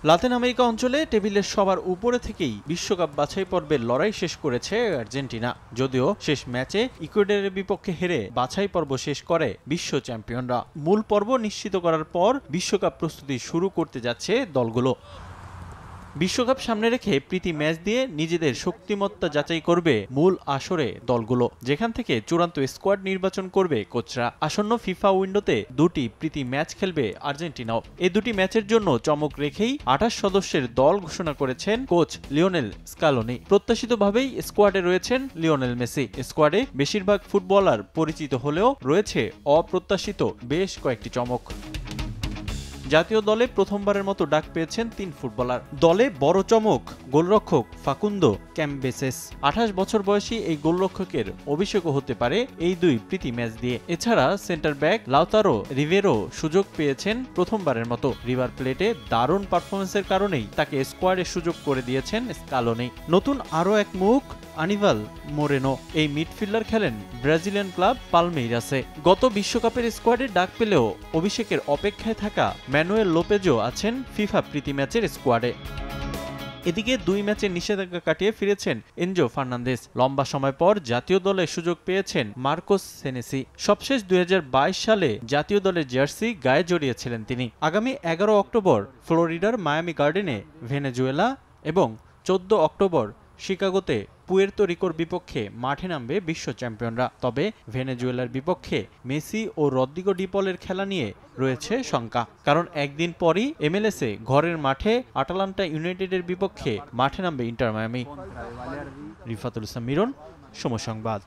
Latin America অঞ্চলে টেবিলের সবার উপরে থেকেই বিশ্বকাপ বাছাই পর্বের লড়াই শেষ করেছে আর্জেন্টিনা। যদিও শেষ ম্যাচে ইকুয়েডরের বিপক্ষে হেরে বাছাই পর্ব শেষ করে বিশ্ব চ্যাম্পিয়নরা। মূল পর্ব নিশ্চিত করার পর বিশ্বকাপ প্রস্তুতি শুরু করতে যাচ্ছে দলগুলো। বিশ্বকাপ সামনে রেখে প্রীতি ম্যাচ দিয়ে নিজেদের শক্তিমত্তা যাচাই করবে মূল আসরে দলগুলো, যেখান থেকে চূড়ান্ত স্কোয়াড নির্বাচন করবে কোচরা। আসন্ন ফিফা উইন্ডোতে দুটি প্রীতি ম্যাচ খেলবে আর্জেন্টিনাও। এই দুটি ম্যাচের জন্য চমক রেখেই 28 সদস্যের দল ঘোষণা করেছেন কোচ লিওনেল স্কালোনি। প্রত্যাশিতভাবেই স্কোয়াডে রয়েছেন লিওনেল মেসি। স্কোয়াডে বেশিরভাগ ফুটবলার পরিচিত হলেও রয়েছে অপ্রত্যাশিত বেশ কয়েকটি চমক। জাতীয় দলে প্রথমবারের মতো ডাক পেয়েছেন 3 ফুটবলার। দলে বড় চমক গোলরক্ষক ফাকুন্দো ক্যাম্বেসেস। 28 বছর বয়সী এই গোলরক্ষকের অভিষেকও হতে পারে এই দুই প্রীতি ম্যাচ দিয়ে। এছাড়া সেন্টার ব্যাক লাউতারো রিভেরো সুযোগ পেয়েছেন প্রথমবারের মতো। রিভার প্লেটে দারুণ পারফরমেন্সের কারণেই তাকে স্কোয়াডে সুযোগ করে দিয়েছেন স্কালোনি। নতুন আরও এক মুখ আনিভাল মোরেনো। এই মিডফিল্ডার খেলেন ব্রাজিলিয়ান ক্লাব পালমেইরাসে। গত বিশ্বকাপের স্কোয়াডে ডাক পেলেও অভিষেকের অপেক্ষায় থাকা ম্যানুয়েল লোপেজও আছেন ফিফা প্রীতি ম্যাচের স্কোয়াডে। এদিকে 2 ম্যাচের নিষেধাজ্ঞা কাটিয়ে ফিরেছেন এনজো ফার্নান্দেজ। লম্বা সময় পর জাতীয় দলে সুযোগ পেয়েছেন মার্কোস সেনেসি। সবশেষ 2022 সালে জাতীয় দলের জার্সি গায়ে জড়িয়েছিলেন তিনি। আগামী 11 অক্টোবর ফ্লোরিডার মায়ামি গার্ডেনে ভেনেজুয়েলা এবং 14 অক্টোবর শিকাগোতে পুয়ের্তো রিকোর বিপক্ষে মাঠে নামবে বিশ্ব চ্যাম্পিয়নরা। তবে ভেনেজুয়েলার বিপক্ষে মেসি ও রদ্রিগো ডি পলের খেলা নিয়ে রয়েছে শঙ্কা, কারণ একদিন পরই এমএলএসে ঘরের মাঠে আটালান্টা ইউনাইটেডের বিপক্ষে মাঠে নামবে ইন্টার মায়ামি। রিফাতুল ইসলাম মিরন, সময় সংবাদ।